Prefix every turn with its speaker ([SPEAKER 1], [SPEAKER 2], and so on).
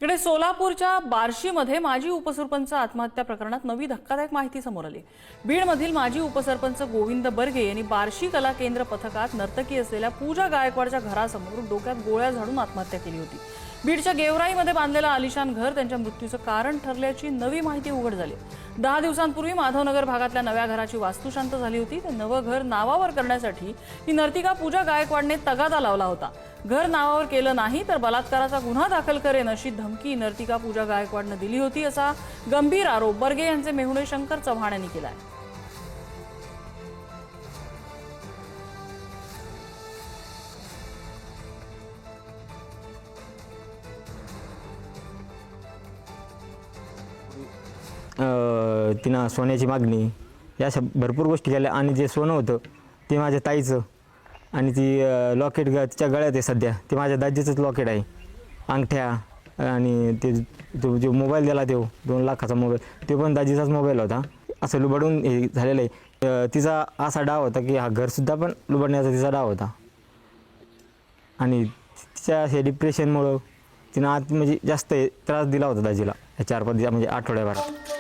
[SPEAKER 1] इकडे सोलापूरच्या बार्शीमध्ये माजी उपसरपंच आत्महत्या प्रकरणात नवी धक्कादायक माहिती समोर आली। बीडमधील माजी उपसरपंच गोविंद बर्गे यांनी बार्शी कला केंद्र पथकात नर्तकी असलेल्या पूजा गायकवाडच्या घरासमोर डोक्यात गोळ्या झाडून आत्महत्या केली होती। बीडच्या गेवराईमध्ये बांधलेलं आलिशान घर त्यांच्या मृत्यूचं कारण ठरल्याची नवी माहिती उघड झाली। 10 दिवसांपूर्वी माधवनगर भागातल्या नव्या घराची वास्तुशांत झाली होती। ते नवं घर नावावर करण्यासाठी ही नर्तिका पूजा गायकवाडने तगादा लावला होता। घर नावावर केलं नाही तर बलात्काराचा गुन्हा दाखल करेन अशी धमकी नर्तिका पूजा गायकवाडने दिली होती, असा गंभीर आरोप बर्गे यांचे मेहुणे शंकर चव्हाण यांनी केला आहे।
[SPEAKER 2] तिनं सोन्याची मागणी या अशा भरपूर गोष्टी केल्या आणि जे सोनं होतं ते माझ्या ताईचं आणि ती लॉकेट तिच्या गळ्यात आहे सध्या, ते माझ्या दाजीचंच लॉकेट आहे। अंगठ्या आणि ते जो मोबाईल दिला तो 2 लाखाचा मोबाईल, ते पण दाजीचाच मोबाईल होता। असं लुबाडून हे झालेलं आहे। तिचा असा डाव होता की हा घरसुद्धा पण लुबाडण्याचा तिचा डाव होता आणि तिच्या हे डिप्रेशनमुळं तिनं म्हणजे जास्त त्रास दिला होता दाजीला या 4-5 म्हणजे आठवड्याभरात।